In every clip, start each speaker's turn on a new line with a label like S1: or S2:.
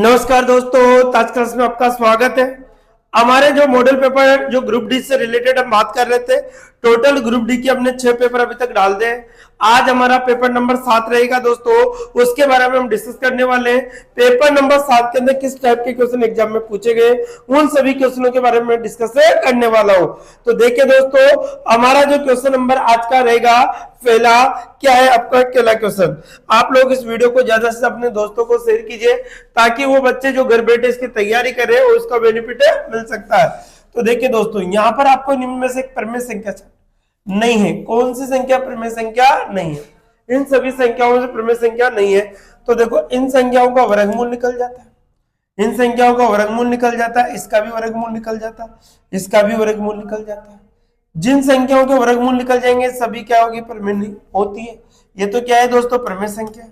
S1: नमस्कार दोस्तों, आज क्लास में आपका स्वागत है। हमारे जो मॉडल पेपर जो ग्रुप डी से रिलेटेड हम बात कर रहे थे, टोटल ग्रुप डी के हमने 6 पेपर अभी तक डाल दिए। आज हमारा पेपर नंबर 7 रहेगा दोस्तों, उसके बारे में हम डिस्कस करने वाले हैं। पेपर नंबर 7 के अंदर किस टाइप के क्वेश्चन एग्जाम में पूछे गए, उन सभी क्वेश्चनों के बारे में डिस्कस करने वाला हूं। तो देखिए दोस्तों, हमारा जो क्वेश्चन नंबर आज का रहेगा पहला क्या है आपका पहला क्वेश्चन। आप लोग इस वीडियो को ज्यादा से अपने दोस्तों को शेयर कीजिए ताकि वो बच्चे जो घर बैठे इसकी तैयारी कर रहे हैं उसका बेनिफिट मिल सकता है। तो देखिए दोस्तों, यहाँ पर आपको निम्न में से एक प्रमेय संख्या नहीं है। कौन सी संख्या प्रमेय संख्या नहीं है? इन सभी संख्याओं से प्रमेय संख्या नहीं है। तो देखो, इन संख्याओं का वर्गमूल निकल जाता है, इन संख्याओं का वर्गमूल निकल जाता है, इसका भी वर्गमूल निकल जाता है, इसका भी वर्गमूल निकल जाता है। जिन संख्याओं के वर्गमूल निकल जाएंगे सभी क्या होगी? प्रमेय नहीं होती है। ये तो क्या है दोस्तों? प्रमेय संख्या।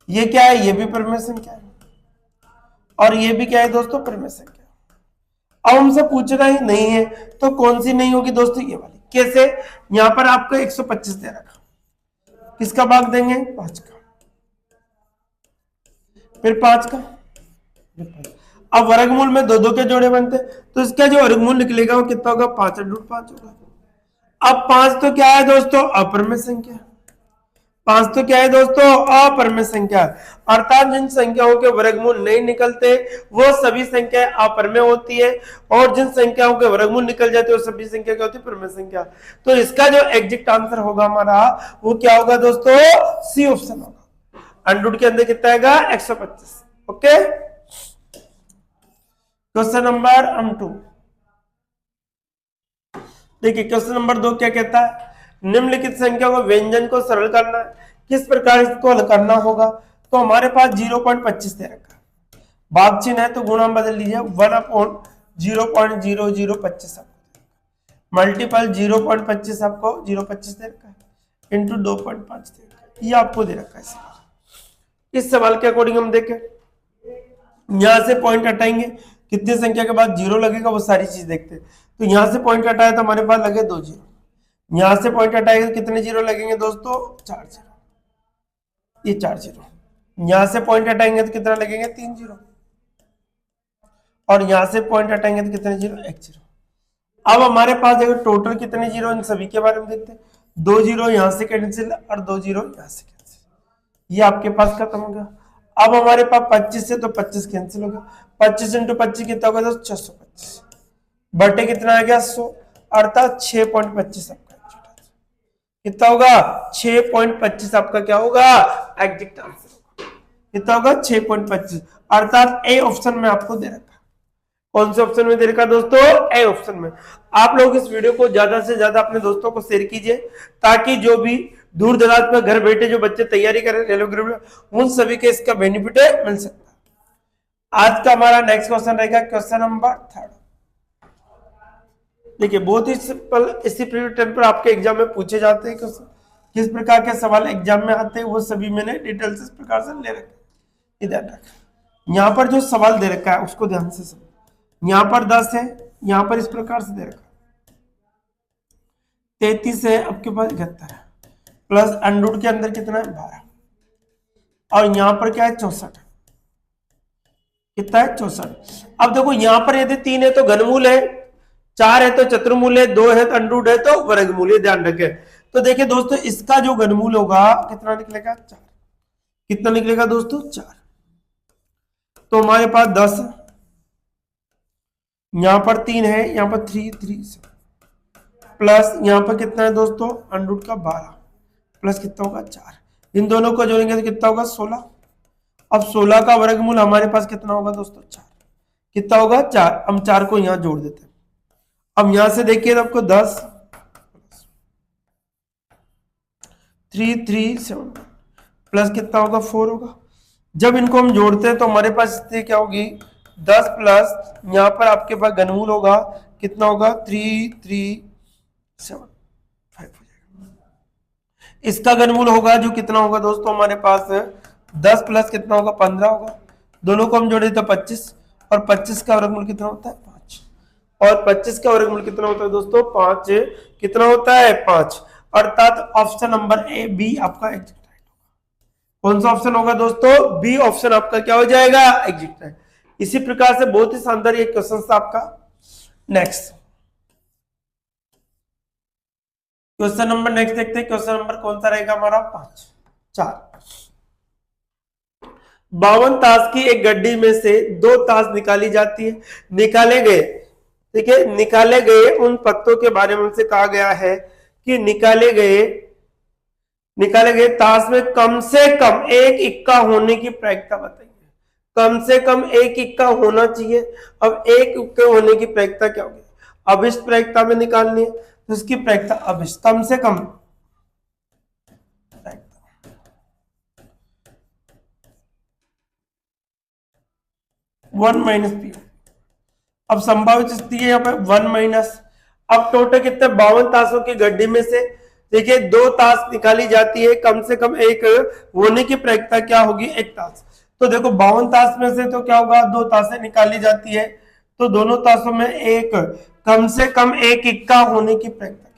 S1: ये क्या है? ये भी प्रमेय संख्या है। और ये भी क्या है दोस्तों? प्रमेय संख्या। अब हमसे पूछना ही नहीं है तो कौन सी नहीं होगी दोस्तों? ये वाली। कैसे? यहां पर आपको 125 दे रखा, किसका भाग देंगे? 5 का, फिर 5 का। अब वर्गमूल में दो दो के जोड़े बनते, तो इसका जो वर्गमूल निकलेगा वो कितना होगा? 5√5 होगा। अब 5 तो क्या है दोस्तों? अप्रमेय संख्या। 5 तो क्या है दोस्तों? अप्रमेय संख्या। अर्थात जिन संख्याओं के वर्गमूल नहीं निकलते वो सभी संख्या अप्रमेय होती है, और जिन संख्याओं के वर्गमूल निकल जाते हैं वो सभी संख्या क्या होती है? प्रमेय संख्या। तो इसका जो एग्जैक्ट आंसर होगा हमारा वो क्या होगा दोस्तों? सी ऑप्शन होगा। अंडरूट के अंदर कितना आएगा? 125। Okay, question number 2। देखिए क्वेश्चन नंबर 2 क्या कहता है? निम्नलिखित संख्या को व्यंजन को सरल करना है, किस प्रकार इसको हल करना होगा? तो हमारे पास 0.25 दे रखा है, भाग चिन्ह है तो गुणा बदल लीजिए। 1/0.0025 मल्टीपल 0.25 आपको 0.25 दे रखा है, इंटू 2.5 दे रखा है। ये आपको दे रखा है सवाल। इस सवाल के अकॉर्डिंग हम देखें, यहां से पॉइंट हटाएंगे, कितनी संख्या के बाद जीरो लगेगा वो सारी चीज देखते हैं। तो यहां से पॉइंट हटाया तो हमारे पास लगे 2 जीरो, यहां से पॉइंट हटाएंगे तो कितने जीरो लगेंगे दोस्तों? 4 जीरो, ये 4 जीरो। यहां से पॉइंट हटाएंगे तो कितना लगेंगे? 3 जीरो, और यहां से पॉइंट हटाएंगे तो कितने जीरो? 1 जीरो। अब हमारे पास देखो टोटल कितने जीरो, इन सभी के बारे में देखते हैं। 2 जीरो यहां से कैंसिल और 2 जीरो यहां से कैंसिल, ये आपके पास खत्म हो गया। अब हमारे पास 25 से तो 25 कैंसिल हो गया। 25 इंटू 25 कितना होगा दोस्तों? 625 बटे कितना आ गया? 100, अर्थात 6.25 आपका कितना होगा? 6.25 आपका क्या होगा? एग्जैक्ट आंसर कितना होगा? 6.25, अर्थात ए ऑप्शन में आपको दे रखा। कौन से ऑप्शन में दे रखा दोस्तों? ए ऑप्शन में। आप लोग इस वीडियो को ज्यादा से ज्यादा अपने दोस्तों को शेयर कीजिए ताकि जो भी दूर दराज में घर बैठे जो बच्चे तैयारी कर रहे हैं उन सभी के इसका बेनिफिट मिल सकता है। आज का हमारा नेक्स्ट क्वेश्चन रहेगा क्वेश्चन नंबर 3। देखिए बहुत ही सिंपल, इसी प्रीवियस पर आपके एग्जाम में पूछे जाते हैं क्वेश्चन। किस प्रकार के सवाल एग्जाम में आते हैं वो सभी मैंने डिटेल से इस प्रकार से ले रखे। ध्यान रखें, यहाँ पर जो सवाल दे रखा है उसको ध्यान से समझो। यहाँ पर 10 है, यहाँ पर इस प्रकार से दे रखा 33 है, आपके पास 71 है, प्लस अंडरूट के अंदर कितना है? 12, और यहाँ पर क्या है? 64। कितना है? 64। अब देखो यहाँ पर यदि 3 है तो घनमूल है, 4 है तो चतुर्मूल है, 2 है तो अंडरूट है तो वर्गमूल है। ध्यान रखें। तो देखिए दोस्तों, इसका जो घनमूल होगा कितना निकलेगा? 4। कितना निकलेगा दोस्तों? 4। तो हमारे पास 10, यहां पर 3 है, यहां पर 3 प्लस यहां पर कितना है दोस्तों? अंडरूट का 12 प्लस कितना होगा? 4। इन दोनों को जोड़ेंगे तो कितना होगा? 16। अब 16 का वर्गमूल हमारे पास कितना होगा दोस्तों? 4। कितना होगा? 4। हम 4 को यहां जोड़ देते हैं। अब यहां से देखिए तो आपको 10 3 प्लस कितना होगा? 4 होगा। जब इनको हम जोड़ते हैं तो हमारे पास स्थिति क्या होगी? 10 प्लस यहां पर आपके पास घनमूल होगा कितना होगा? 3 3 7 5 हो जाएगा। इसका घनमूल होगा जो कितना होगा दोस्तों? हमारे पास 10 प्लस कितना होगा? 15 होगा। दोनों को हम जोड़े तो 25, और 25 का वर्गमूल कितना होता है? 5, और 25 का वर्गमूल कितना होता है दोस्तों? 5 कितना होता है? 5, अर्थात ऑप्शन नंबर ए बी आपका एग्जैक्ट राइट होगा। कौन सा ऑप्शन होगा दोस्तों? बी ऑप्शन आपका क्या हो जाएगा? एग्जिट है। इसी प्रकार से बहुत ही शानदार ये क्वेश्चन था आपका। नेक्स्ट क्वेश्चन नंबर नेक्स्ट देखते हैं। क्वेश्चन नंबर कौन सा रहेगा हमारा? 4। 52 ताश की एक गड्डी में से 2 ताश निकाली जाती है। निकाले गए, ठीक है, निकाले गए उन पत्तों के बारे में हमसे कहा गया है कि निकाले गए ताश में कम से कम एक इक्का होने की प्रायिकता बताइए। कम से कम एक इक्का होना चाहिए। अब एक इक्के होने की प्रायिकता क्या होगी? अभिष्ट प्रायिकता में निकालनी है, तो इसकी प्रायिकता अभिष्ट कम से कम 1 माइनस पी। अब संभावित स्थिति है यहाँ पे 1 माइनस। अब टोटल कितने? 52 ताशों की गड्डी में से देखिए 2 ताश निकाली जाती है, कम से कम एक होने की प्रायिकता क्या होगी? एक ताश। तो देखो 52 ताश में से तो क्या होगा? 2 ताशें निकाली जाती है, तो दोनों ताशों में एक कम से कम एक इक्का होने की प्रायिकता,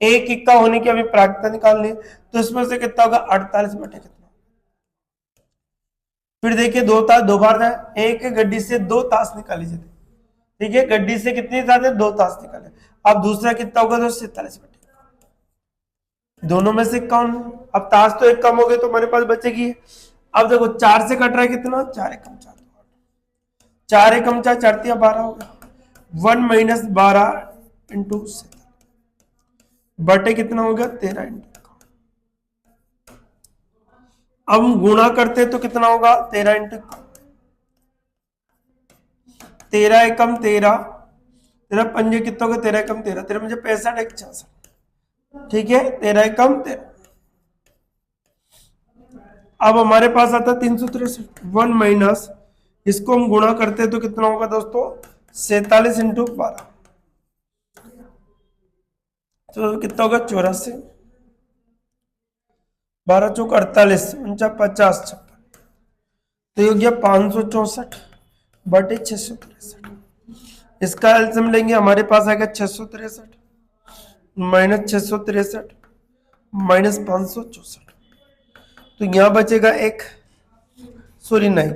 S1: एक इक्का होने की अभी प्रायिकता निकालनी है, तो इसमें से कितना होगा? 48 बटे कितना। फिर देखिए 2 ताश 2 बार है, एक गड्डी से 2 ताश निकाली जाती है, ठीक है, गड्डी से कितनी ताश है? 2 ताश निकाले। अब दूसरा कितना होगा? तो 47 बटे, दोनों में से कौन? अब ताश तो एक कम हो गए तो हमारे पास बचेगी। अब देखो 4 से कट रहा है कितना? 4 एकम 4, 4 एकम 4, 4 तिया 12 हो गया। 1 माइनस 12 इंटू बटे कितना हो गया? 13 इंटू। अब हम गुणा करते तो कितना होगा? 13 इंटू 13 एकम 13, 13 पंजे कितना होगा? 13 एकम 13, 13 मुझे 65 एक 66, ठीक है, 13 एकम 13। अब हमारे पास आता 363। 1 माइनस, इसको हम गुणा करते तो कितना होगा दोस्तों? 47 इंटू 12, तो कितना होगा? 84, 12 चौक 48, 49 50 56, तो ये हो गया 564 बटे 663। इसका एलसीएम लेंगे, हमारे पास आएगा 663 माइनस 663 माइनस 564, तो यहां बचेगा एक, सॉरी 9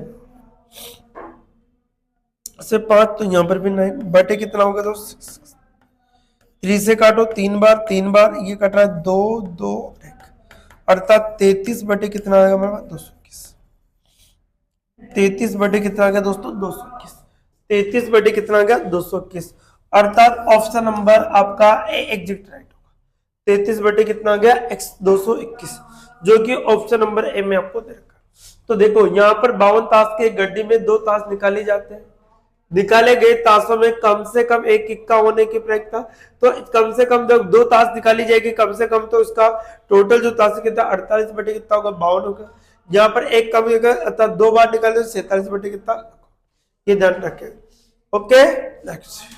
S1: से 5, तो यहां पर भी 9 बटे कितना होगा दोस्तों? 3 से काटो 3 बार, 3 बार, ये कट रहा है 2 2 1, अर्थात 33 बटे कितना आएगा हमारे पास? 221। 33 बटे कितना आ गया दोस्तों? 221। 33 बटे कितना आ गया? 221, अर्थात ऑप्शन नंबर आपका एग्जिट राइट होगा। 33 बटे कितना आ गया? 221, जो कि ऑप्शन नंबर ए में आपको दे रखा। तो देखो यहाँ पर 52 ताश के गड्डी में 2 ताश निकाले जाते हैं। निकाले गए ताशों में कम से कम एक इक्का होने की प्रायिकता, तो कम से कम जब 2 ताश निकाली जाएगी कम से कम, तो इसका टोटल जो ताश कितना? 48 बटे कितना होगा? 52 होगा। यहाँ पर एक कम होगा, अर्थात 2 बार निकाले तो 47 बटे कितना, ये ध्यान रखें। ओके, नेक्स्ट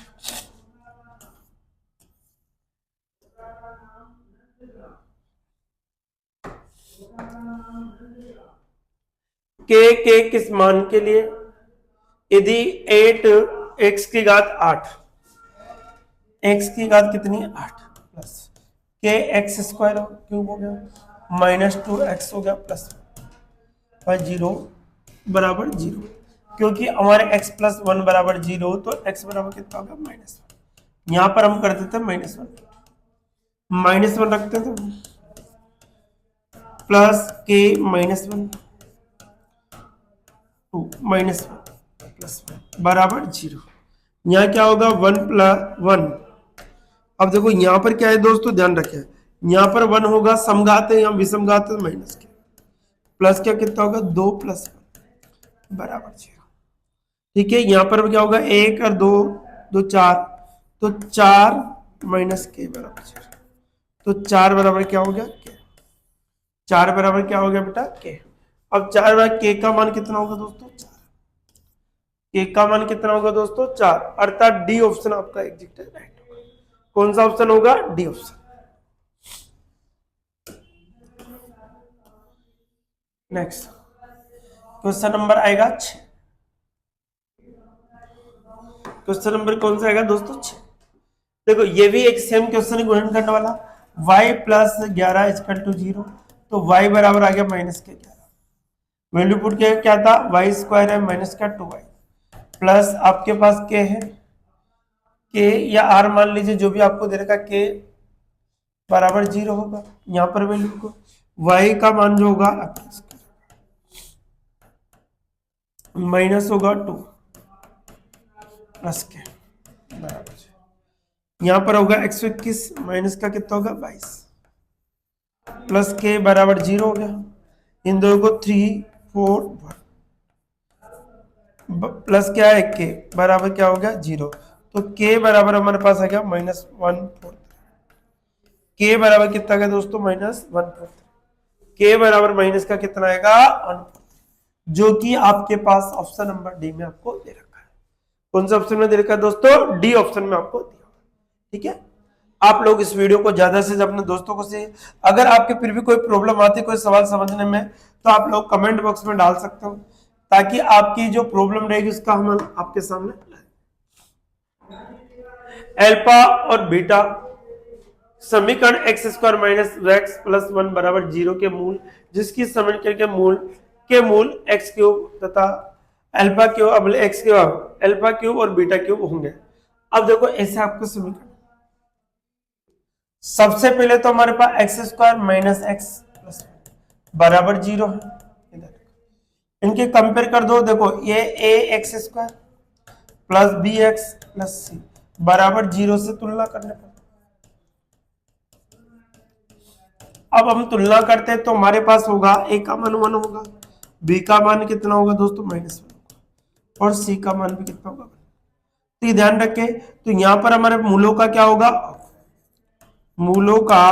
S1: के किस मान के लिए यदि 8 x की घात 8, x की घात कितनी? 8 प्लस के एक्स स्क्वायर क्यूब हो गया माइनस 2x हो गया प्लस 0 बराबर 0, क्योंकि हमारे x प्लस 1 बराबर 0, तो x बराबर कितना होगा? -1। यहां पर हम कर देते हैं -1 रखते थे, प्लस के -1 2 -1 प्लस 1 बराबर 0। यहाँ क्या होगा? 1 प्लस 1। अब देखो यहाँ पर क्या है दोस्तों, ध्यान रखें, यहाँ पर 1 होगा समघात है, यहाँ विषमघात है, माइनस के प्लस क्या कितना होगा? 2 प्लस 1 बराबर 0, ठीक है। यहाँ पर क्या होगा? 1 और 2 2 4, तो 4 माइनस के बराबर 0, तो 4 बराबर क्या हो गया? के। 4 बराबर क्या हो गया बेटा? के। अब 4 बराबर के का मान कितना होगा दोस्तों? 4। के का मान कितना होगा दोस्तों? 4, अर्थात डी ऑप्शन आपका एग्जिट राइट होगा। कौन सा ऑप्शन होगा? D option. Next question number आएगा 6। क्वेश्चन नंबर कौन सा आएगा दोस्तों? 6। देखो ये भी एक सेम क्वेश्चन है गुणनखंड वाला। y प्लस 11 इक्वल टू 0, तो y बराबर आ गया -के 11। वैल्यू पुट किया, क्या था, वाई स्क्वायर है माइनस का 2y प्लस आपके पास के है, के या आर मान लीजिए, जो भी आपको दे रखा के बराबर 0 होगा। यहाँ पर वैल्यू को y का मान जो होगा माइनस होगा 2 प्लस के बराबर, यहाँ पर होगा 121 माइनस का कितना होगा 22 प्लस के बराबर 0 हो गया। इन दोनों को 3 4 प्लस क्या है के बराबर क्या हो गया 0, तो के बराबर हमारे पास आ गया -1/4। के बराबर कितना गया दोस्तों, -1/4। के बराबर माइनस का कितना आएगा 1/4, जो कि आपके पास ऑप्शन नंबर डी में आपको दे रखा है। कौन सा ऑप्शन में दे रखा है दोस्तों, डी ऑप्शन में आपको दिया। ठीक है, आप लोग इस वीडियो को ज्यादा से ज्यादा अपने दोस्तों को से, अगर आपके फिर भी कोई प्रॉब्लम आती है कोई सवाल समझने में, तो आप लोग कमेंट बॉक्स में डाल सकते हो, ताकि आपकी जो प्रॉब्लम रहेगी उसका हम आपके सामने अल्फा और बीटा समीकरण x square minus x plus 1 बराबर 0 के मूल, जिसकी समीकरण के मूल एक्स क्यूब तथा अल्फा क्यूब अब एक्स क्यूब अल्फा क्यूब और बीटा क्यूब होंगे। अब देखो ऐसे आपको समीकरण, सबसे पहले तो हमारे पास x square minus x plus बराबर 0 है, इनके कंपेयर कर दो। देखो ये a x square plus b x plus c बराबर 0 से तुलना करने पर, अब हम तुलना करते हैं तो हमारे पास होगा ए का मान 1 होगा, बी का मान कितना होगा दोस्तों -1 होगा, और सी का मान भी कितना होगा। तो ये ध्यान रखें, तो यहां पर हमारे मूलों का क्या होगा, मूलों का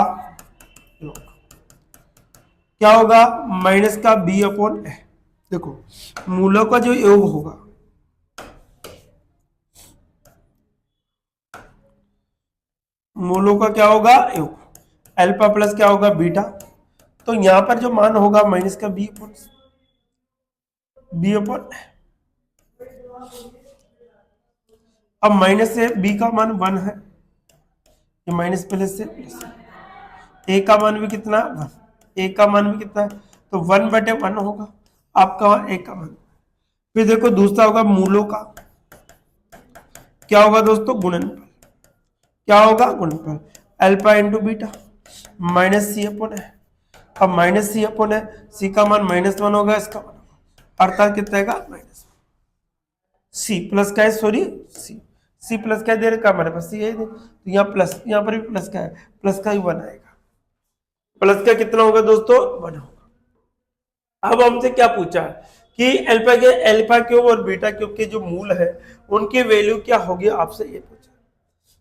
S1: क्या होगा माइनस का बी अपॉन ए। देखो मूलों का जो योग होगा, मूलों का क्या होगा योग, अल्फा प्लस क्या होगा बीटा, तो यहां पर जो मान होगा माइनस का बी अपॉन अब माइनस से बी का मान 1 है, ये माइनस प्लस से प्लस, ए का मान भी कितना 1, ए का मान भी कितना है, तो 1/1 होगा आपका ए का मान। फिर देखो दूसरा होगा मूलों का क्या होगा दोस्तों, गुणनफल, क्या होगा गुणनफल, अल्फा इंटू बीटा माइनस सी अपॉन है। अब माइनस सी अपॉन है, सी का मान -1 होगा, इसका मान अर्थात कितना आएगा -1, सी प्लस का है, सॉरी सी प्लस क्या दे रखा हमारे पास सी है, तो यहाँ प्लस, यहाँ पर भी प्लस का है, प्लस का ही 1 आएगा, प्लस का कितना होगा दोस्तों 1 होगा। अब हमसे क्या पूछा कि अल्फा क्यूब और बीटा क्यूब के जो मूल है उनकी वैल्यू क्या होगी, आपसे ये पूछा।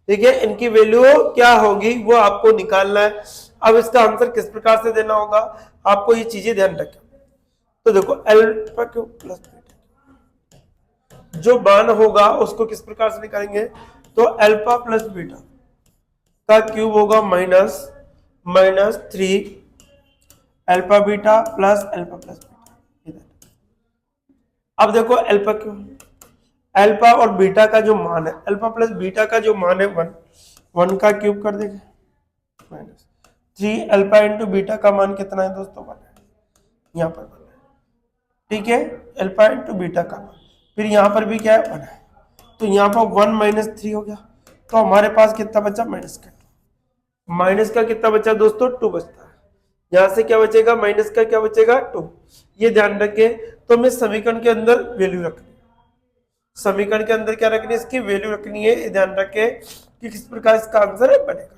S1: ठीक है, इनकी वैल्यू क्या होगी वो आपको निकालना है। अब इसका आंसर किस प्रकार से देना होगा, आपको ये चीजें ध्यान रखें। तो देखो अल्फा क्यूब प्लस बीटा जो मान होगा उसको किस प्रकार से निकालेंगे, तो अल्फा प्लस बीटा का क्यूब होगा -3 alpha beta plus alpha plus beta. अब देखो अल्फा क्यूब, अल्फा और बीटा का जो मान है, अल्फा प्लस बीटा का जो मान है 1 का क्यूब कर देंगे, -3 अल्फा इंटू बीटा का मान कितना है दोस्तों 1 है, यहाँ पर 1 है। ठीक है, अल्फा इंटू बीटा का मान, फिर यहाँ पर भी क्या है 1 है, तो यहाँ पर 1 - 3 हो गया, तो हमारे पास कितना बचा माइनस का कितना बचा दोस्तों 2 बचता है, यहां से क्या बचेगा माइनस का क्या बचेगा 2। ये ध्यान रखें, तो हमें समीकरण के अंदर वैल्यू रखनी है, समीकरण के अंदर क्या रखनी है, इसकी वैल्यू रखनी है। ध्यान रखें कि किस प्रकार इसका आंसर बनेगा।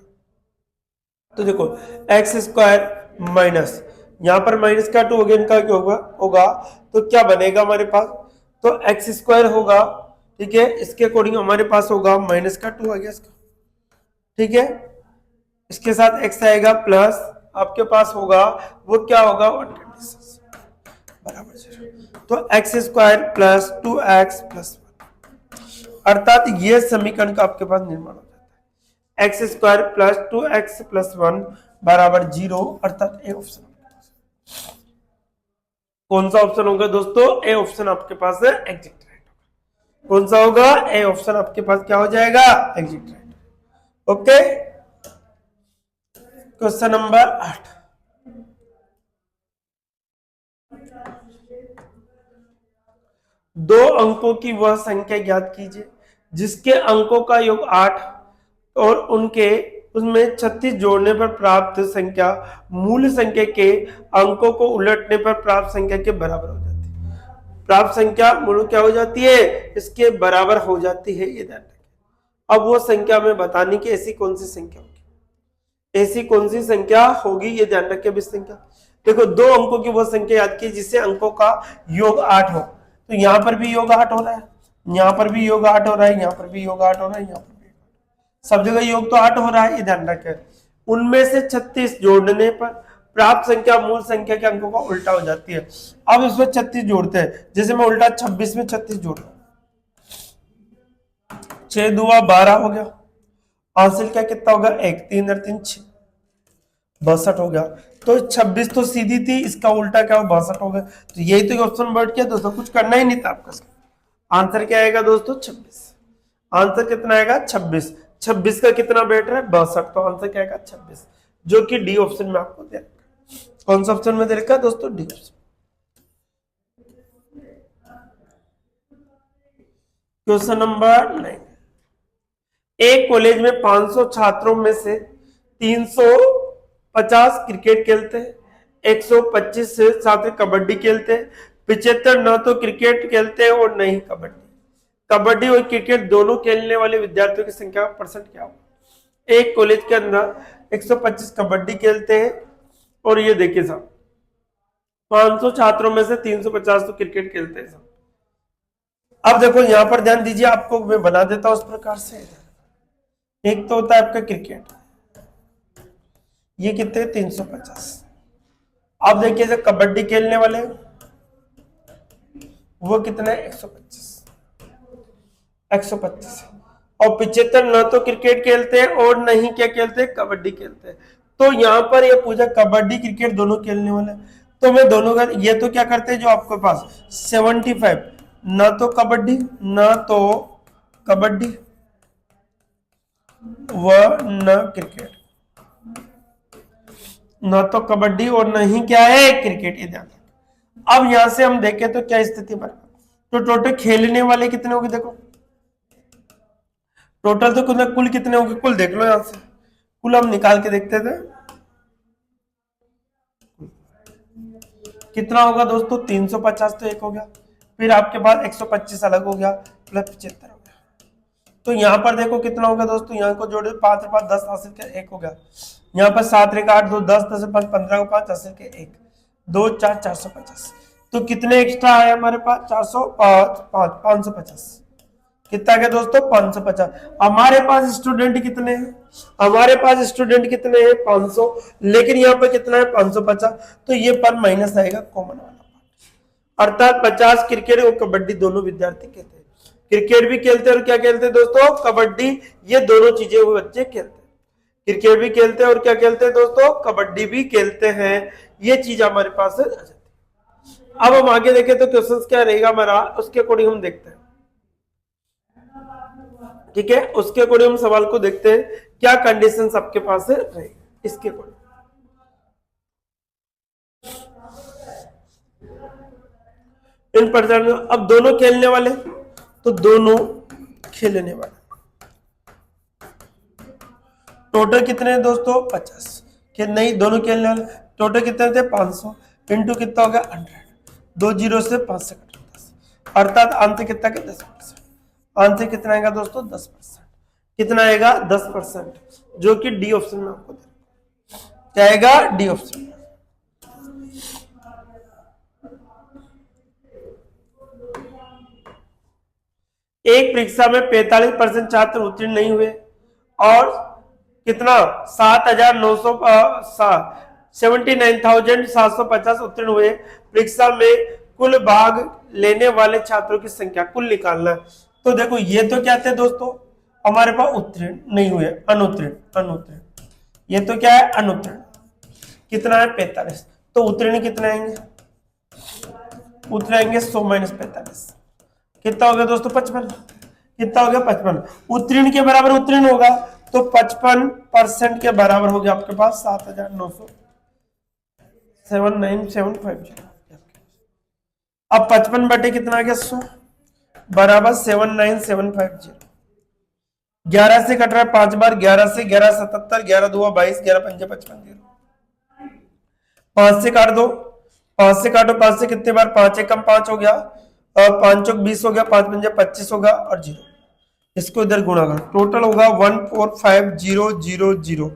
S1: तो देखो एक्स स्क्वायर माइनस, यहां पर माइनस का 2 हो गया, इनका क्या होगा तो क्या बनेगा हमारे पास, तो एक्स स्क्वायर होगा। ठीक है, इसके अकॉर्डिंग हमारे पास होगा माइनस का 2 आ गया इसका। ठीक है, इसके साथ x आएगा प्लस आपके पास होगा वो क्या होगा 126 बराबर 0, तो x square plus 2x plus 1, अर्थात ये समीकरण का आपके पास निर्माण हो जाता है, x square plus 2x plus 1 बराबर 0, अर्थात ए ऑप्शन। कौन सा ऑप्शन होगा दोस्तों, ए ऑप्शन आपके पास है एग्जैक्ट राइट। कौन सा होगा, ए ऑप्शन आपके पास क्या हो जाएगा exact right. Okay, question number 8, दो अंकों की वह संख्या ज्ञात कीजिए जिसके अंकों का योग 8 और उनके उसमें 36 जोड़ने पर प्राप्त संख्या मूल संख्या के अंकों को उलटने पर प्राप्त संख्या के बराबर हो जाती है। प्राप्त संख्या मूल क्या हो जाती है, इसके बराबर हो जाती है, ये ध्यान रखें। अब वो संख्या में बतानी कि ऐसी कौन सी संख्या होगी, ऐसी कौन सी संख्या होगी, ये ध्यान रखें। अभी संख्या देखो, दो अंकों की वो संख्या याद की जिससे अंकों का योग 8 हो, तो यहां पर भी योग 8 हो रहा है, यहां पर भी योग 8 हो रहा है, यहां पर भी योग 8 हो रहा है, यहां पर भी सब जगह योग तो 8 हो रहा है, ये ध्यान रखें। उनमें से 36 जोड़ने पर प्राप्त संख्या मूल संख्या के अंकों का उल्टा हो जाती है। अब इसमें 36 जोड़ते हैं, जैसे मैं उल्टा 26 में 36 जोड़ रहा हूं, 6 दुआ 12 हो गया, हासिल क्या कितना होगा 1, 3 और 3 6, 62 हो गया। तो 26 तो सीधी थी, इसका उल्टा क्या हो 62 हो गया। तो यही तो ऑप्शन बैठ किया दोस्तों, कुछ करना ही नहीं था आपका। आंसर क्या आएगा दोस्तों 26। आंसर कितना आएगा 26। 26 का कितना बैठ रहा है 62, तो आंसर क्या आएगा 26, जो कि डी ऑप्शन में आपको दे रखा। कौन सा ऑप्शन में दे रखा है दोस्तों, डी ऑप्शन। क्वेश्चन नंबर 9, एक कॉलेज में 500 छात्रों में से 350 क्रिकेट खेलते हैं, 125 से छात्र कबड्डी खेलते हैं, 75 न तो क्रिकेट खेलते हैं और न ही कबड्डी। कबड्डी और क्रिकेट दोनों खेलने वाले विद्यार्थियों की संख्या का परसेंट क्या होगा। एक कॉलेज के अंदर 125 कबड्डी खेलते हैं और ये देखिए साहब 500 छात्रों में से 350 तो क्रिकेट खेलते हैं साहब। अब देखो यहां पर ध्यान दीजिए, आपको मैं बना देता हूं उस प्रकार से। एक तो होता है आपका क्रिकेट, ये कितने 350। अब देखिए जो कबड्डी खेलने वाले वो कितने 125 और 75 न तो क्रिकेट खेलते हैं और न ही क्या खेलते हैं कबड्डी खेलते हैं। तो यहाँ पर ये पूछा कबड्डी क्रिकेट दोनों खेलने वाले, तो मैं दोनों का ये तो क्या करते हैं जो आपके पास 75 न तो कबड्डी न तो कबड्डी व न क्रिकेट, न तो कबड्डी और न ही क्या है क्रिकेट, ये ध्यान। अब यहां से हम देखें तो क्या स्थिति बना, तो टोटल खेलने वाले कितने होंगे, देखो टोटल तो कुल कितने होंगे, कुल देख लो यहां से, कुल हम निकाल के देखते थे कितना होगा दोस्तों 350, तो एक हो गया, फिर आपके पास 125 अलग हो गया प्लस 75 हो गया। तो यहाँ पर देखो कितना होगा दोस्तों, यहाँ को जोड़े 5 और 5 10 हासिल के 1 हो गया, यहाँ पर 7 रेखा 8 2 10 10 5 15 को 5 हासिल के 1 2 4 450। तो कितने एक्स्ट्रा आए हमारे पास 550, कितना गया दोस्तों 550। हमारे पास स्टूडेंट कितने हैं, हमारे पास स्टूडेंट कितने हैं 500, लेकिन यहाँ पे कितना है 550, तो ये पर माइनस आएगा कॉमन वाला, अर्थात 50 क्रिकेट और कबड्डी दोनों विद्यार्थी खेलते हैं। क्रिकेट भी खेलते हैं और क्या खेलते हैं दोस्तों कबड्डी, ये दोनों चीजें वो बच्चे खेलते हैं, क्रिकेट भी खेलते हैं और क्या खेलते हैं दोस्तों कबड्डी भी खेलते हैं, ये चीज हमारे पास है। अब हम आगे देखें तो क्वेश्चन क्या रहेगा हमारा, उसके अकॉर्डिंग हम देखते हैं, ठीक है, उसके अकॉर्डिंग हम सवाल को देखते हैं क्या कंडीशन आपके पास है रहेगी इसके अकॉर्डिंग। इन पर अब दोनों खेलने वाले, तो दोनों खेलने वाले टोटल कितने हैं दोस्तों 50, कि नहीं दोनों खेलने वाले टोटल कितने थे 500 इंटू कितना हो गया 100, 2 जीरो से 5 से कट 10, अर्थात आंसर कितना के 10%। आंसर कितना आएगा दोस्तों 10%, कितना आएगा 10%, जो कि डी ऑप्शन में आपको क्या आएगा डी ऑप्शन में। एक परीक्षा में 45% छात्र उत्तीर्ण नहीं हुए और कितना 79,750 उत्तीर्ण हुए। परीक्षा में कुल भाग लेने वाले छात्रों की संख्या कुल निकालना है। तो देखो ये तो क्या थे दोस्तों हमारे पास उत्तीर्ण नहीं हुए, अनुत्तीर्ण, ये तो क्या है अनुत्तीर्ण, कितना है 45, तो उत्तीर्ण कितने आएंगे, उत्तीर्ण आएंगे 100 माइनस 45, कितना हो गया दोस्तों 55, कितना हो गया 55, उत्तीर्ण के बराबर उत्तीर्ण होगा तो 55% के बराबर हो गया आपके पास 7,900,79750। अब 55 बटे कितना आ गया 100, बराबर 79750। 11 से कट रहा है 5 बार, 11 से 11 77, 11 2 22, 11 5 55 0। 5 से काट दो, 5 से काटो, 5 से कितने बार, 5 एकम 5 हो गया, और 5 चौक 20 हो गया, 5 पंजे 25 होगा, और 0 इसको इधर गुणा करो, टोटल होगा 145,000,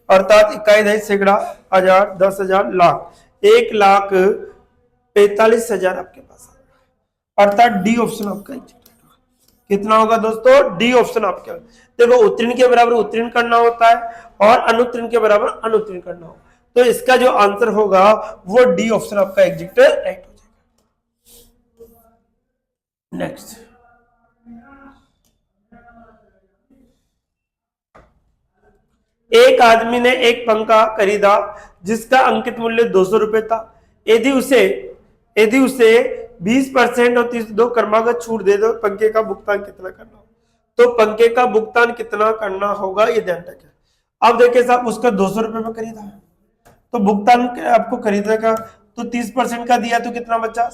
S1: अर्थात इकाई दही सैकड़ा, हजार, 10,000, लाख, 1,45,000 आपके पास, अर्थात डी ऑप्शन आपका कितना होगा दोस्तों, डी ऑप्शन आपका। देखो उत्तीर्ण के बराबर उत्तीर्ण करना होता है और अनुत्तीर्ण के बराबर अनुत्तीर्ण करना होगा, तो इसका जो आंसर होगा वो डी ऑप्शन आपका एग्जैक्ट राइट हो जाएगा। नेक्स्ट, एक आदमी ने एक पंखा खरीदा जिसका अंकित मूल्य 200 रुपए था। यदि उसे 20% और 32 क्रमागत छूट दे दो, पंखे का भुगतान कितना करना होगा? तो पंखे का भुगतान कितना करना होगा ये ध्यान रखें। अब देखिए साहब, उसका 200 रुपए में खरीदा है, तो भुगतान आपको खरीदने का तो 30% का दिया, तो कितना बचा?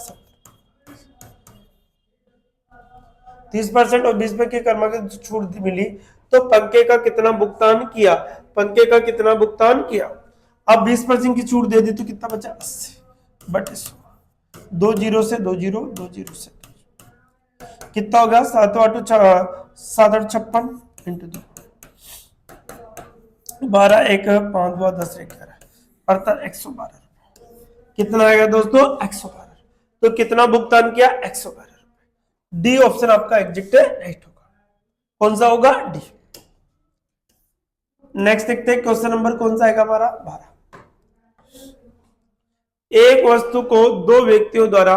S1: 30% और 20 रुपए की क्रमागत छूट मिली, तो पंखे का कितना भुगतान किया? पंखे का कितना भुगतान किया? अब 20% की छूट दे दी तो कितना बचा? 80 बटे 100, 2 जीरो से 2 जीरो, 2 जीरो से कितना होगा? 7 8 56 इंटू 2, 12 1 5 2 10 11, अर्थात 112। कितना आएगा दोस्तों? 112। तो कितना भुगतान किया? 112। डी ऑप्शन आपका एग्जैक्ट राइट होगा। कौन सा होगा? डी। नेक्स्ट देखते हैं क्वेश्चन नंबर कौन सा आएगा हमारा? 12। एक वस्तु को दो व्यक्तियों द्वारा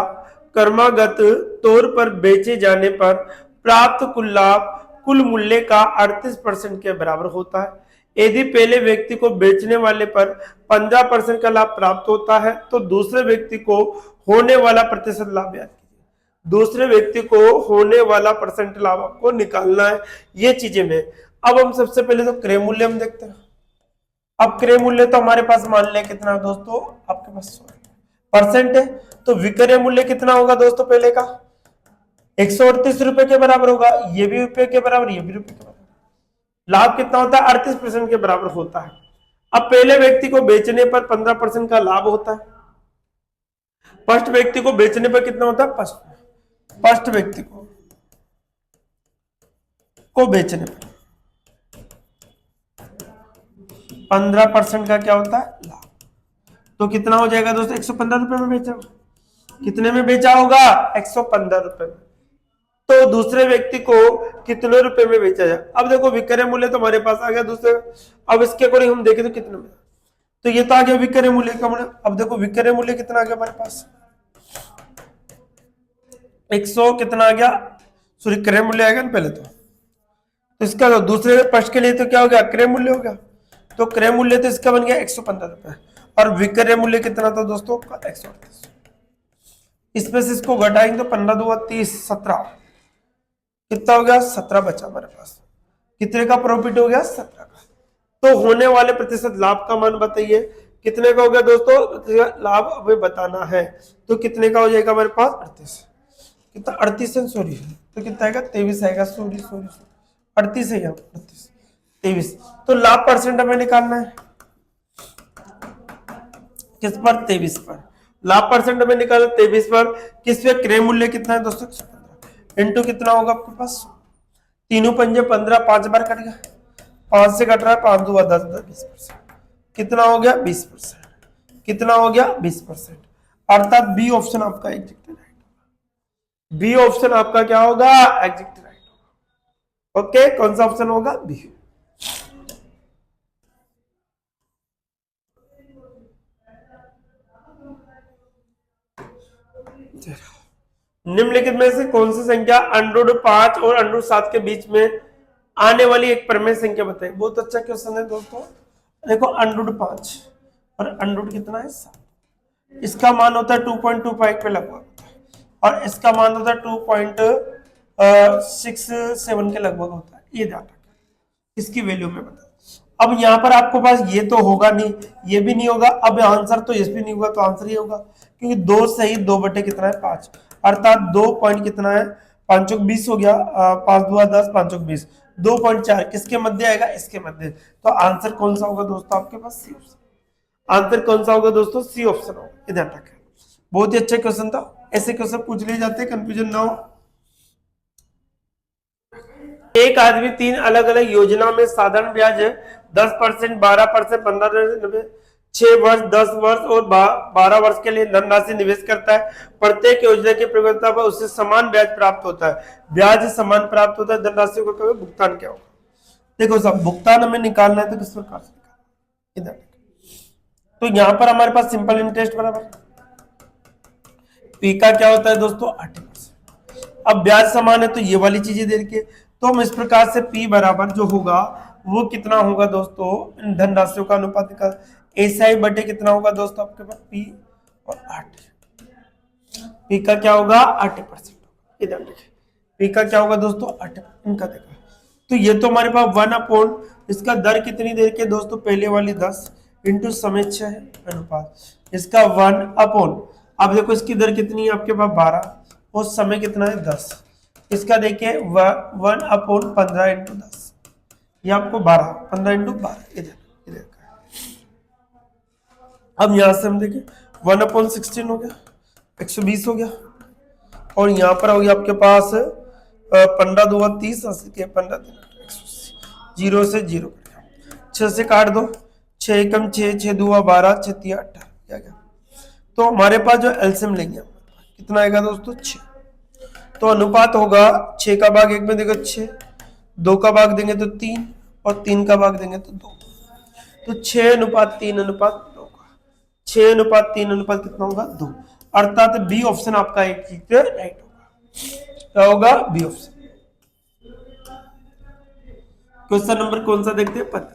S1: क्रमागत तौर पर बेचे जाने पर प्राप्त कुल लाभ कुल मूल्य का 38% के बराबर होता है। यदि पहले व्यक्ति को बेचने वाले पर 15% का लाभ प्राप्त होता है, तो दूसरे व्यक्ति को होने वाला प्रतिशत लाभ याद कीजिए। दूसरे व्यक्ति को होने वाला परसेंट लाभ आपको निकालना है। ये चीजें में अब हम सबसे पहले तो क्रय मूल्य हम देखते हैं। अब क्रय मूल्य तो हमारे पास मान लिया कितना है दोस्तों? आपके पास परसेंट है, तो विक्रय मूल्य कितना होगा दोस्तों? पहले का 138 रुपए के बराबर होगा, ये भी रुपए के बराबर, ये भी रुपए के बराबर। लाभ कितना होता है? 38% के बराबर होता है। अब पहले व्यक्ति को बेचने पर 15% का लाभ होता है। फर्स्ट व्यक्ति को बेचने पर कितना होता है? फर्स्ट व्यक्ति को बेचने पर 15% का क्या होता है? लाभ। तो कितना हो जाएगा दोस्तों? 115 रुपए में बेचा। कितने में बेचा होगा? 115 रुपए में। तो दूसरे व्यक्ति को कितने रुपए में बेचा जाए? अब देखो विक्रय मूल्य तो हमारे पास आ गया दूसरे। अब इसके अकॉर्डिंग हम देखें तो कितने में, तो ये तो आ गया विक्रय मूल्य का मूल्य। अब देखो विक्रय मूल्य कितना आ गया हमारे पास? 100 कितना आ गया? सॉरी, क्रय मूल्य आएगा ना पहले तो इसका तो दूसरे पक्ष के लिए तो क्या हो गया? क्रय मूल्य हो गया। तो क्रय मूल्य तो इसका बन गया 115 रुपए, और विक्रय मूल्य कितना था दोस्तों? 138। इसमें से इसको घटाएंगे तो 15 2 30 17, कितना हो गया? 17 बचा हमारे पास। कितने का प्रॉफिट हो गया? 17 का। तो होने वाले प्रतिशत लाभ का मान बताइए, कितने का हो गया दोस्तों? लाभ हमें बताना है, तो कितने का हो जाएगा हमारे पास? 38। कितना? 38 है, सॉरी, तो कितना आएगा? 23 आएगा। सॉरी 38 है, 38 23। तो लाभ परसेंट हमें निकालना है किस पर? 23 पर। लाभ परसेंट हमें निकालना 23 पर। किस पे? क्रय मूल्य कितना है दोस्तों? 115 इंटू कितना होगा आपके पास? तीनों पंजे 15, 5 बार कट गया, 5 से कट रहा है, 5 2 10 20%। कितना हो गया? 20%। कितना हो गया? 20%। अर्थात बी ऑप्शन आपका एग्जैक्ट राइट होगा। बी ऑप्शन आपका क्या होगा? एग्जैक्ट राइट होगा। ओके, कौन सा ऑप्शन होगा? बी। निम्नलिखित में से कौन सी संख्या √5 और √7 के बीच में आने वाली एक परमेय संख्या बताइए? बहुत अच्छा क्वेश्चन है दोस्तों। देखो √5 और √ कितना है? 7। इसका मान होता है 2.25 पे लगभग, और इसका मान होता है 2.67 के लगभग होता है। ये डाटा इसकी वैल्यू में बता। अब यहाँ पर आपको पास ये तो होगा नहीं, ये भी नहीं होगा। अब आंसर तो इस भी नहीं होगा, तो आंसर ये होगा, क्योंकि 2 सही 2 बटे कितना है? 5, अर्थात 2 पॉइंट कितना है? 5 चौक 20 हो गया, 5 दूना 10, 5 चौक 20, 2.4 किसके मध्य आएगा, इसके मध्य। तो आंसर कौन सा होगा दोस्तों आपके पास, सी ऑप्शन। आंसर कौन सा होगा दोस्तों, सी ऑप्शन होगा, ये ध्यान रखें। बहुत ही अच्छा क्वेश्चन था, ऐसे क्वेश्चन पूछ लिए जाते हैं, कंफ्यूजन ना हो। एक आदमी 3 अलग अलग योजना में साधारण ब्याज 10%, 12%, 15%, 6 वर्ष, 10 वर्ष और 12 वर्ष के लिए धनराशि निवेश करता है। प्रत्येक योजना की परिपक्वता पर उसे समान ब्याज प्राप्त होता है। ब्याज समान प्राप्त होता है, धनराशि को कभी भुगतान क्या होगा। देखो साहब, भुगतान हमें निकालना है तो किस प्रकार से निकालना, इधर। तो यहां पर हमारे पास सिंपल इंटरेस्ट बराबर पी का क्या होता है दोस्तों, 8%। अब ब्याज समान है तो ये वाली चीजें दे रखी है, तो हम इस प्रकार से पी बराबर जो होगा वो कितना होगा दोस्तों, इन धनराशियों का अनुपात का एसआई बटे कितना होगा दोस्तों आपके पास, पी और 8। पी का क्या होगा, 8%। इधर देखिए पी का क्या होगा दोस्तों, 8 इनका देखा। तो ये तो हमारे पास 1 इसका दर कितनी देर के दोस्तों, पहले वाली 10 इंटू समय 6 अनुपात इसका 1 अब देखो इसकी दर कितनी है आपके पास 12 और समय कितना है 10। इसका देखिए 1/15 इंटू 10, ये आपको 12, 15 इंटू 12 इधर इधर। अब यहां से हम देखें 1/16 हो गया, 120 हो गया, और यहाँ पर हो गया आपके पास 15 दूना 30, 15 0 से 0 6 से काट दो, 6 एकम 6, 6 दूना 12, 6 तिया 18 क्या गया। तो हमारे पास जो एलसीएम लेंगे कितना आएगा दोस्तों, 6। तो अनुपात होगा 6 का भाग 1 में देगा 6, 2 का भाग देंगे तो 3 और 3 का भाग देंगे तो 2। तो 6:3:2 का 6:3 कितना होगा 2, अर्थात बी ऑप्शन आपका एक चीज राइट होगा। क्या होगा, बी ऑप्शन। क्वेश्चन नंबर कौन सा देखते हैं, 15।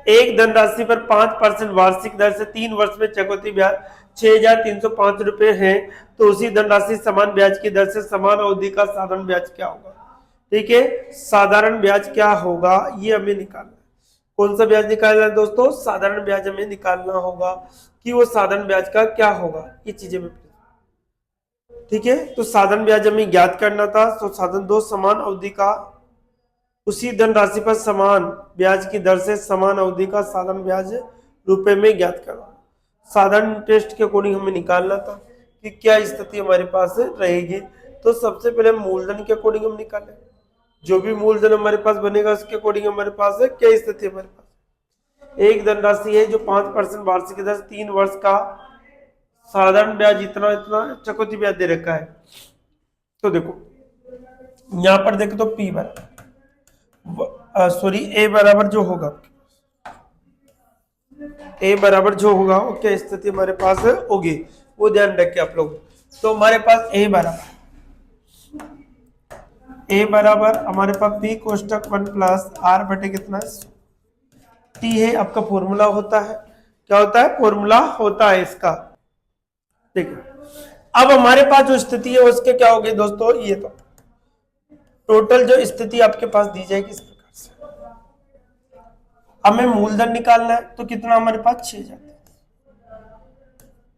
S1: एक धनराशि पर 5% वार्षिक दर से 3 वर्ष में चक्रवृद्धि ब्याज 6,305 रुपए है, तो उसी धनराशि समान ब्याज की दर से समान अवधि का साधारण ब्याज क्या होगा। ठीक है, साधारण ब्याज क्या होगा ये हमें निकालना है। कौन सा ब्याज निकालना है दोस्तों, साधारण ब्याज हमें निकालना होगा कि वो साधारण ब्याज का क्या होगा, ये चीजें में। ठीक है, तो साधारण ब्याज हमें ज्ञात करना था, तो साधन 2 समान अवधि का उसी धनराशि पर समान ब्याज की दर से समान अवधि का साधारण ब्याज रुपए में ज्ञात करो। साधारण इंटरेस्ट के अकॉर्डिंग हमें निकालना था कि क्या स्थिति हमारे पास रहेगी। तो सबसे पहले मूलधन के अकॉर्डिंग हम निकालें, जो भी मूलधन हमारे पास बनेगा उसके अकॉर्डिंग हमारे पास है क्या स्थिति हमारे पास। एक धनराशि है जो 5% वार्षिक दर 3 वर्ष का साधारण ब्याज इतना इतना चक्रवृद्धि ब्याज दे रखा है। तो देखो यहां पर देखो तो पी बराबर ए बराबर जो होगा, ए बराबर जो होगा वो क्या स्थिति हमारे पास होगी वो ध्यान रखिए आप लोग। तो हमारे पास ए बराबर हमारे पास पी कोष्टक 1 प्लस आर बटे कितना टी है, आपका फॉर्मूला होता है। क्या होता है, फॉर्मूला होता है इसका। ठीक है, अब हमारे पास जो स्थिति है उसके क्या होगी दोस्तों, ये तो टोटल जो स्थिति आपके पास दी जाएगी इस प्रकार से। हमें मूलधन निकालना है तो कितना हमारे पास 6 जाते हैं,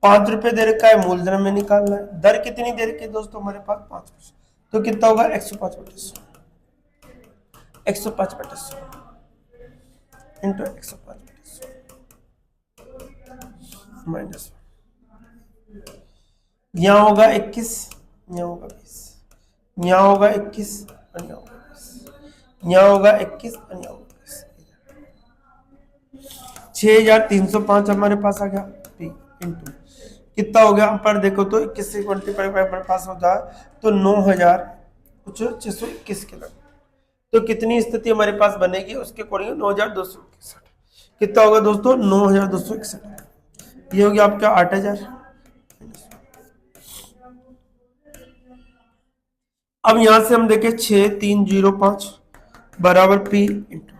S1: 5 रुपए दे रखा है, मूलधन में निकालना है। दर कितनी दे रखी है दोस्तों हमारे पास 5%, तो कितना होगा 105/100, 105/100 इंटू 105/100 माइनस, यहाँ होगा 21, यहाँ होगा 20, यहाँ होगा 21 और यहाँ होगा 20, यहाँ होगा 21 और यहाँ होगा 20। 6,305 हमारे पास आ गया इंटू कितना हो गया, हम पर देखो तो 21 से 25 हमारे पास होता है तो 9,621 के लगभग। तो कितनी स्थिति हमारे पास बनेगी उसके अकॉर्डिंग 9,261 कितना होगा दोस्तों 9,261। ये हो गया आपका 8,000। अब यहां से हम देखें 6,305 बराबर पी इंटू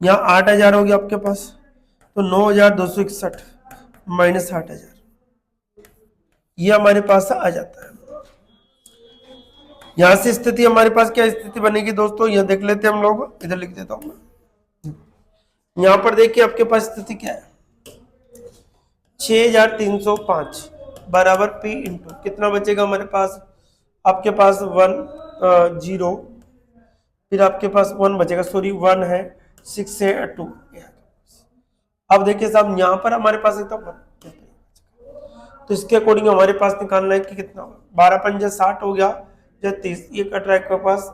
S1: यहाँ 8,000 हो गया आपके पास, तो 9,261 माइनस 8,000 ये हमारे पास आ जाता है। यहां से स्थिति हमारे पास क्या स्थिति बनेगी दोस्तों, यहां देख लेते हैं हम लोग, इधर लिख देता हूं मैं। यहां पर देखिए आपके पास स्थिति क्या है, 6,305 बराबर पी इंटू कितना बचेगा हमारे पास आपके पास 1 0, फिर आपके पास 1 बचेगा, सॉरी 1 है, 6 है, 2। अब देखिए साहब यहाँ पर हमारे पास एक तो 1, तो इसके अकॉर्डिंग हमारे पास निकालना है कि कितना होगा, 12 पंजे 60 हो गया, या 30, ये कट रहा है आपके पास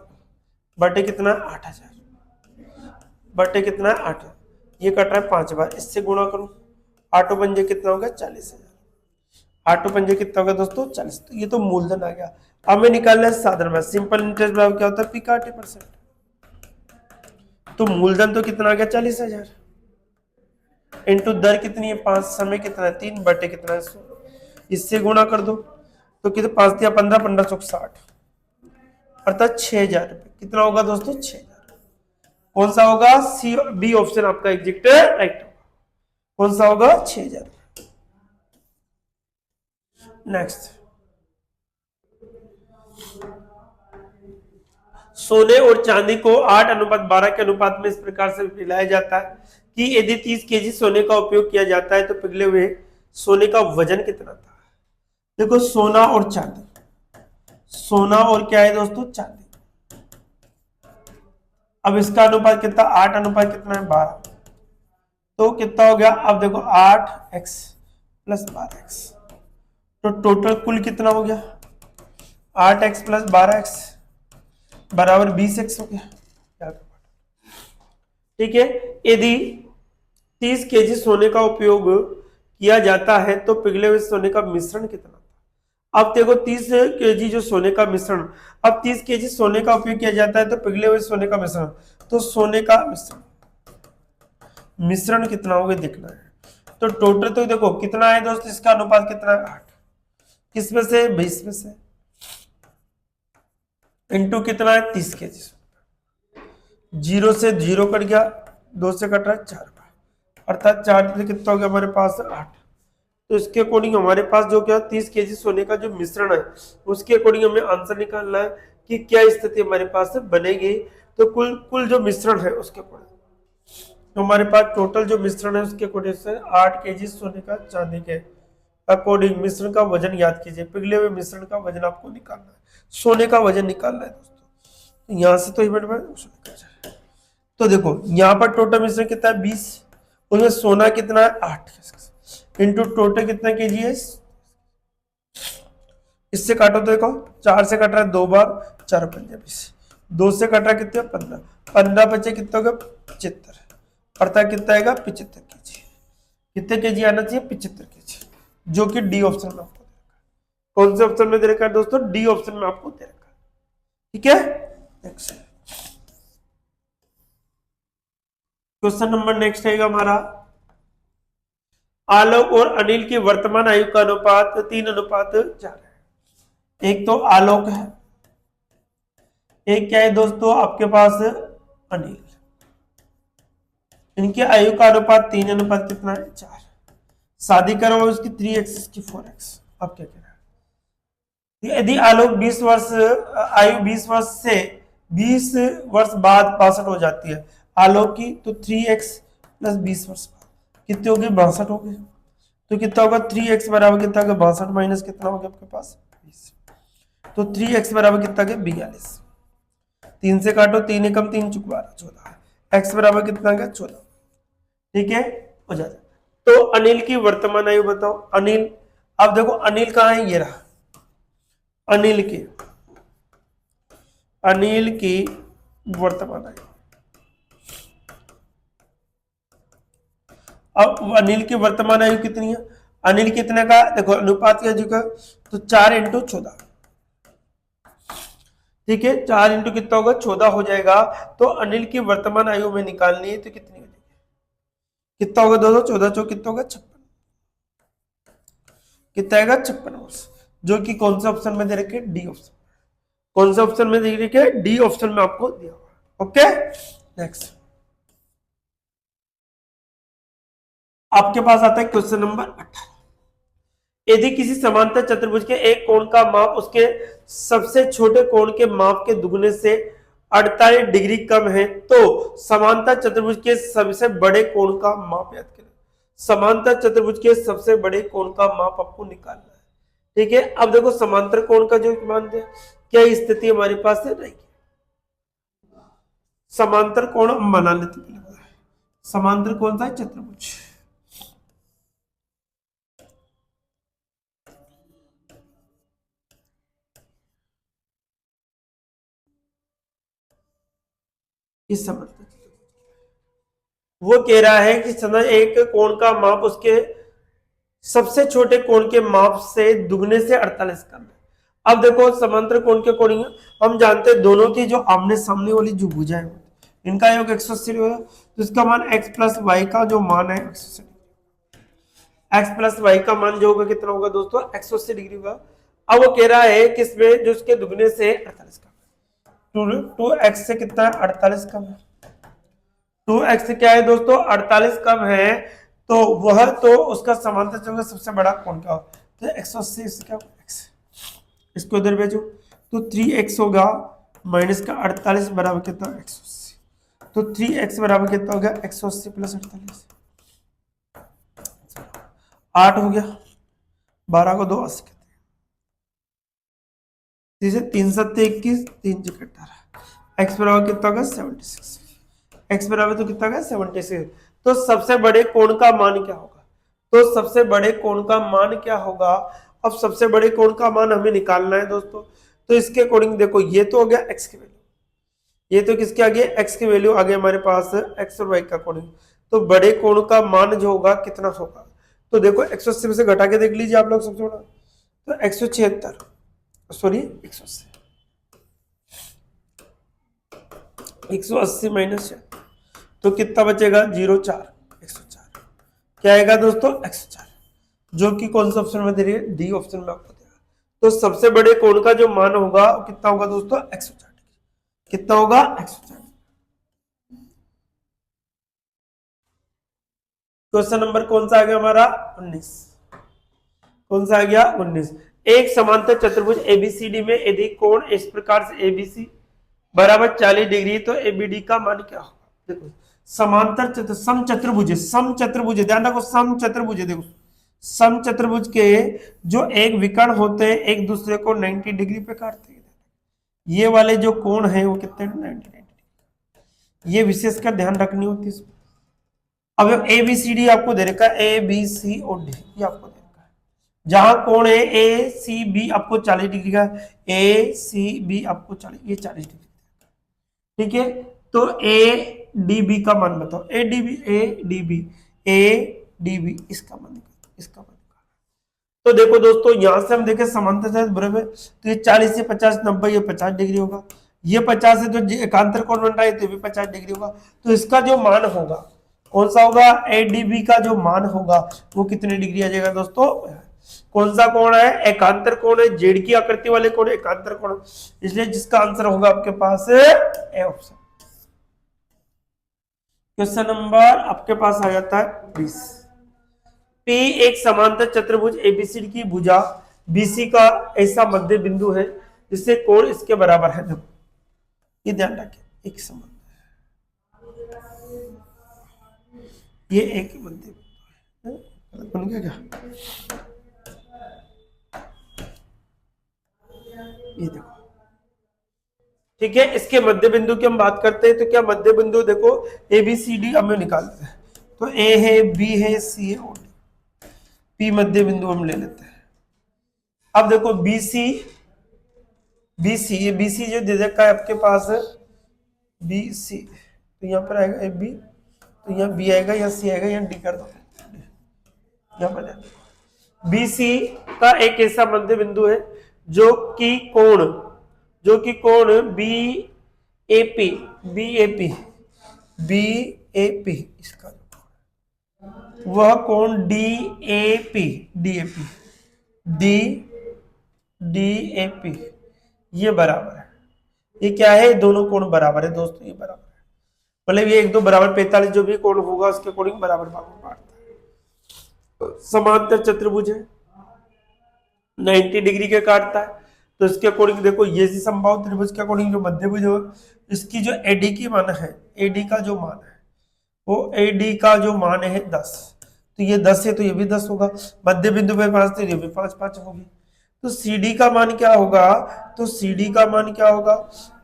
S1: बटे कितना 8000, बटे कितना 8, ये कट रहा है 5 बार, इससे गुणा करूं, 8 पंजे कितना होगा 40,000, 8 पंजे कितना होगा दोस्तों 40। तो ये तो मूलधन आ गया। हमें निकालना है साधारण ब्याज, सिंपल इंटरेस्ट ब्याज क्या होता है, पी का 80%। तो मूलधन तो कितना आ गया 40,000, इंटू दर कितनी है 5, समय कितना है 3, बटे कितना है 100, इससे गुणा कर दो, तो कितने 5 दिया 15, 1560, अर्थात 6,000 रुपए। कितना होगा दोस्तों 6,000। कौन सा होगा, सी बी ऑप्शन आपका एग्जैक्ट राइट होगा। कौन सा होगा 6,000। नेक्स्ट, सोने और चांदी को 8:12 के अनुपात में इस प्रकार से मिलाया जाता है कि यदि 30 केजी सोने का उपयोग किया जाता है तो पिघले हुए सोने का वजन कितना था। देखो सोना और चांदी, सोना और क्या है दोस्तों चांदी, अब इसका अनुपात कितना 8 अनुपात कितना है 12, तो कितना हो गया, अब देखो 8x प्लस 12x, तो टोटल कुल कितना हो गया 8x प्लस 12x बराबर 20x हो गया। ठीक है, यदि 30 केजी सोने का उपयोग किया जाता है तो पिघले हुए सोने का मिश्रण कितना था। अब देखो 30 केजी जो सोने का मिश्रण, अब 30 केजी सोने का उपयोग किया जाता है तो पिघले हुए सोने का मिश्रण, तो सोने का मिश्रण कितना होगा देखना है। तो टोटल तो देखो कितना है दोस्त, इसका अनुपात कितना है 8, किसमें से 20 में से, इंटू कितना है 30 केजी, 0 से 0 कट गया, 2 से कट रहा है 4, अर्थात 4 से कितना हो गया हमारे पास 8। तो इसके अकॉर्डिंग हमारे पास जो क्या 30 केजी सोने का जो मिश्रण है उसके अकॉर्डिंग हमें आंसर निकालना है कि क्या स्थिति हमारे पास बनेगी। तो कुल जो मिश्रण है उसके अकॉर्डिंग, तो हमारे पास टोटल जो मिश्रण है उसके अकॉर्डिंग से 8 केजी सोने का चांदी के अकॉर्डिंग मिश्रण का वजन याद कीजिए, पिघले हुए मिश्रण का वजन आपको निकालना है, सोने का वजन निकालना है दोस्तों। यहां से तो इवेंट में तो देखो यहाँ पर टोटल मिश्रण कितना है 20, उसमें सोना कितना है 8, इंटू टोटल कितना केजी है, इससे काटो तो देखो 4 से कट रहा है 2 बार, 4 पंजे 20, 2 से कट रहा है कितने 15, 15 बचे कितना होगा 75, अर्थात कितना आएगा 75 केजी। कितने केजी आना चाहिए 75 केजी, जो कि डी ऑप्शन में आपको दे रखा है। कौन से ऑप्शन में दे रखा है दोस्तों, डी ऑप्शन में आपको दे रखा है। ठीक है, नेक्स्ट क्वेश्चन नंबर नेक्स्ट है हमारा, आलोक और अनिल की वर्तमान आयु का अनुपात 3:4 है। एक तो आलोक है, एक क्या है दोस्तों आपके पास अनिल, इनकी आयु का अनुपात 3 अनुपात कितना है 4, शादी करो उसकी 3x इसकी 4x। अब क्या कहना है, यदि आलोक 20 वर्ष आयु 20 वर्ष से 20 वर्ष बाद 62 हो जाती है आलोक की, तो 3x प्लस 20 वर्ष कितने हो गए 62 हो गए, तो कितना होगा 3x बराबर कितना होगा 62 माइनस कितना हो गया आपके पास 20, तो 3x बराबर कितना गया 42, 3 से काटो 3 एकम 3 चुक 12 14, x बराबर कितना गया 14। ठीक है, हो जाता। तो अनिल की वर्तमान आयु बताओ, अनिल, अब देखो अनिल कहाँ है, ये रहा अनिल की वर्तमान आयु। अब अनिल की वर्तमान आयु कितनी है, अनिल कितने का देखो अनुपात क्या जुका, तो 4 इंटू 14, ठीक है 4 इंटू कितना होगा 14 हो जाएगा। तो अनिल की वर्तमान आयु में निकालनी है तो कितनी हो जाएगी, कितना होगा दोस्तों 14 चौ कितना होगा 56, कितना आएगा 56 वर्ष, जो कि कौन से ऑप्शन में दे रखे डी ऑप्शन, कौन से ऑप्शन में दे रखे डी ऑप्शन में आपको दिया हुआ। ओके, नेक्स्ट आपके पास आता है क्वेश्चन नंबर 18, यदि किसी समांतर चतुर्भुज के एक कोण का माप उसके सबसे छोटे कोण के माप के दुगने से 48 डिग्री कम है तो समांतर चतुर्भुज के सबसे बड़े कोण का माप याद करें। समांतर चतुर्भुज के सबसे बड़े कोण का माप आपको निकालना है। ठीक है, अब देखो समांतर कोण का जो मान है, क्या स्थिति हमारे पास है नहीं। समांतर कोण हम बना लेते पहले। समांतर कौन सा है, चतुर्भुज। इस समांतर वो कह रहा है कि सना एक कोण का माप उसके सबसे छोटे कोण के माप से दुगने से 48 कम है। अब देखो समांतर कोण के अकॉर्डिंग हम जानते हैं दोनों की जो आमने सामने वाली जो भुजाएं इनका योग 180 होगा, तो इसका मान x प्लस वाई का जो मान है 180, x प्लस वाई का मान जो होगा कितना होगा दोस्तों 180 डिग्री होगा। अब वो कह रहा है कि इसमें जो उसके दुगने से 48 कम है, 2x से कितना है 48 कम है, 2x क्या है दोस्तों 48 कम है, तो वह तो उसका समांतर चौका सबसे बड़ा कोण क्या होगा, तो 180 से क्या होगा x, इसको इधर भेजो तो 3x होगा माइनस का 48 बराबर कितना 180, तो 3x बराबर कितना हो गया 180 प्लस 48, 8 हो गया, 12 को 2 80 कहते हैं, 3 7 21, 3 6 18, x बराबर कितना होगा 76, x बराबर तो कितना होगा 76, तो सबसे बड़े कोण का मान क्या होगा, तो सबसे बड़े कोण का मान क्या होगा। अब सबसे बड़े कोण का मान हमें निकालना है दोस्तों, तो इसके अकॉर्डिंग देखो ये तो हो गया x की वैल्यू, ये तो किसके आगे x की वैल्यू आगे हमारे पास x और y का अकॉर्डिंग, तो बड़े कोण का मान जो होगा कितना होगा, तो देखो 180 में से घटा के देख लीजिए आप लोग सबसे बड़ा, तो 176 सॉरी 180, 180 माइनस तो कितना बचेगा 0,4, 104 क्या आएगा दोस्तों 104, जो कि कौन सा ऑप्शन में दे रही है, डी ऑप्शन में आपको देगा। तो सबसे बड़े कोण का जो मान होगा कितना होगा दोस्तों 104 डिग्री, कितना होगा 104। क्वेश्चन नंबर कौन सा आ गया हमारा 19, कौन सा आ गया 19, एक समांतर चतुर्भुज एबीसीडी में यदि कोण इस प्रकार से एबीसी बराबर 40 डिग्री तो एबीडी का मान क्या होगा। देखो समांतर सम चतुर्भुज, सम चतुर्भुज ध्यान रखो, सम चतुर्भुज देखो, सम चतुर्भुज के जो एक विकर्ण होते हैं एक दूसरे को 90 डिग्री पे काटते हैं, ये वाले जो कोण है वो कितने 90 डिग्री, ये विशेष का ध्यान रखनी होती है। अब ए बी सी डी आपको दे रखा है, ए बी सी और डी ये आपको दे रखा है, जहां कोण है ए सी बी आपको 40 डिग्री का, ए सी बी आपको 40, ये 40 डिग्री, ठीक है। तो ए डी बी का मान बताओ, A D B, A D B, A D B इसका मान, इसका मान। तो देखो दोस्तों यहां से हम देखें समांतर बराबर, तो ये 40 से 50 90 ये 50 डिग्री होगा, ये 50 है तो एकांतर कोण बन रहा है तो भी 50 डिग्री होगा, तो इसका जो मान होगा कौन सा होगा, एडीबी का जो मान होगा वो कितने डिग्री आ जाएगा दोस्तों, कौन सा कोण है एकांतर कोण है, जेड की आकृति वाले कोण एकांतर कोण, इसलिए जिसका आंसर होगा आपके पास ए ऑप्शन। क्वेश्चन नंबर आपके पास आ जाता है 20, P एक समांतर चतुर्भुज एबीसी की भुजा BC का ऐसा मध्य बिंदु है जिससे कोण इसके बराबर है, देखो ये ध्यान रखें, एक समांतर ये एक मध्य बिंदु बन गया क्या, ये देखो ठीक है, इसके मध्य बिंदु की हम बात करते हैं, तो क्या मध्य बिंदु देखो ABCD हमें निकालते हैं, तो ए है बी है सी है और डी, पी मध्य बिंदु हम ले लेते हैं। अब देखो BC BC ये BC जो दे रखा है आपके पास है BC, तो यहाँ पर आएगा AB, तो यहाँ B आएगा, यहाँ C आएगा, यहाँ D कर दो, यहाँ पर BC का एक ऐसा मध्य बिंदु है जो कि कोण BAP इसका वह कोण DAP ये बराबर है, ये क्या है दोनों कोण बराबर है दोस्तों, ये बराबर है, मतलब ये एक दो बराबर 45 जो भी कोण होगा उसके अकॉर्डिंग बराबर भाग में बांटता है। समांतर चतुर्भुज है 90 डिग्री के काटता है, तो इसके अकॉर्डिंग देखो ये समबाहु त्रिभुज के अकॉर्डिंग जो मध्यभुज है इसकी जो एडी की मान है, एडी का जो मान है वो एडी का जो मान है 10, तो ये 10 है तो ये भी 10 होगा, मध्य बिंदु पे 5 तो ये भी 5 5 होगी, तो सी डी का मान क्या होगा, तो सी डी का मान क्या होगा,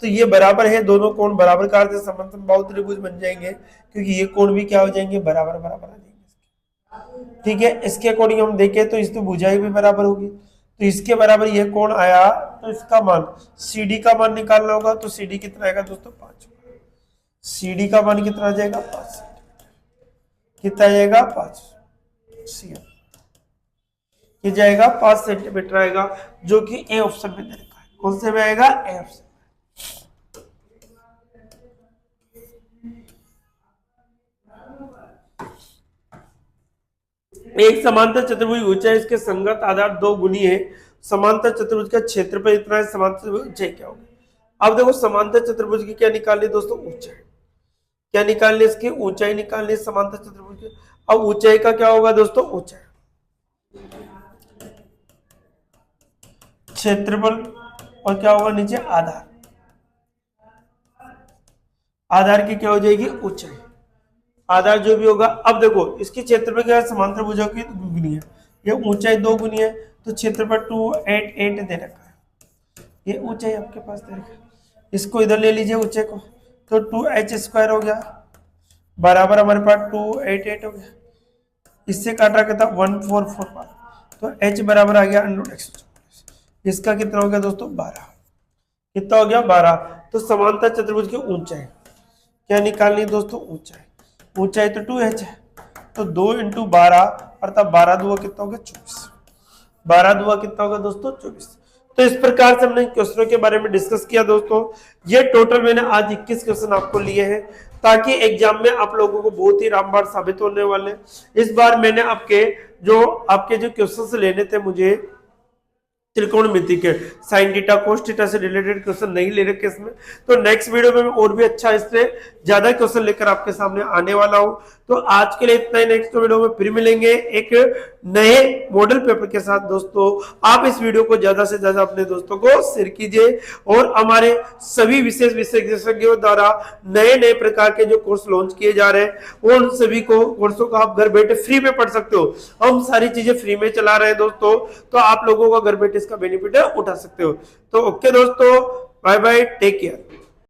S1: तो ये बराबर है, दोनों कोण बराबर काट से समबाहु त्रिभुज बन जाएंगे, क्योंकि ये कोण भी क्या हो जाएंगे, बराबर बराबर आ जाएंगे। ठीक है, इसके अकॉर्डिंग हम देखें तो इसकी भुजाएं भी बराबर होगी, तो इसके बराबर ये कोण आया, तो इसका मान सी डी का मान निकालना होगा, तो सी डी कितना आएगा दोस्तों, 5। सी डी का मान कितना आ जाएगा, 5। कितना आ जाएगा, 5 cm, ये जाएगा 5 सेंटीमीटर आएगा, जो कि ए ऑप्शन में दे रखा है। कौन से में आएगा, ए ऑप्शन। एक समांतर चतुर्भुज ऊंचाई इसके संगत आधार 2 गुनी है, समांतर चतुर्भुज का क्षेत्रफल इतना है, समांतर चतुर्भुज ऊंचाई क्या होगी। अब देखो समांतर चतुर्भुज की क्या निकालनी दोस्तों, ऊंचाई। क्या निकालनी, इसकी ऊंचाई निकालनी समांतर चतुर्भुज की। अब ऊंचाई का क्या होगा दोस्तों, ऊंचाई क्षेत्रफल और क्या होगा नीचे आधार, आधार की क्या हो जाएगी, ऊंचाई। आधार जो भी होगा, अब देखो इसकी क्षेत्रफल क्या है, समांतर भुजा की गुनी है, ये ऊंचाई 2 गुनी है, तो क्षेत्रफल 288 दे रखा है, ये ऊंचाई आपके पास दे रखा है। इसको इधर ले लीजिए ऊंचाई को, तो 2h² हो गया, बराबर हमारे पास 288 हो गया, इससे काटा कितना 1445, तो h बराबर आ गया √x। इसका कितना हो गया दोस्तों, 12। कितना हो गया, 12। तो समांतर चतुर्भुज की ऊंचाई क्या निकालनी है दोस्तों, ऊंचाई। ऊंचाई तो 2h है, तो 2 × 12 अर्थात 12 दूना कितना होगा, 24। 12 दूना कितना होगा दोस्तों, 24। तो इस प्रकार से हमने क्वेश्चनों के बारे में डिस्कस किया दोस्तों। ये टोटल मैंने आज 21 क्वेश्चन आपको लिए हैं, ताकि एग्जाम में आप लोगों को बहुत ही रामबाण साबित होने वाले। इस बार मैंने आपके जो क्वेश्चन लेने थे, मुझे त्रिकोणमिति के साइन थीटा कोस थीटा से रिलेटेड क्वेश्चन नहीं ले रखे इसमें, तो नेक्स्ट वीडियो में मैं और भी अच्छा इससे ज्यादा क्वेश्चन लेकर आपके सामने आने वाला हूं। तो आज के लिए इतना ही, नेक्स्ट वीडियो में फिर मिलेंगे एक नए मॉडल पेपर के साथ दोस्तों। आप इस वीडियो को ज्यादा से ज्यादा अपने दोस्तों को शेयर कीजिए, और हमारे सभी विशेष विशेषज्ञों द्वारा नए नए प्रकार के जो कोर्स लॉन्च किए जा रहे हैं, उन सभी कोर्सों को आप घर बैठे फ्री में पढ़ सकते हो। हम सारी चीजें फ्री में चला रहे हैं दोस्तों, तो आप लोगों को घर बैठे इसका बेनिफिट उठा सकते हो। तो ओके दोस्तों, बाय बाय, टेक केयर।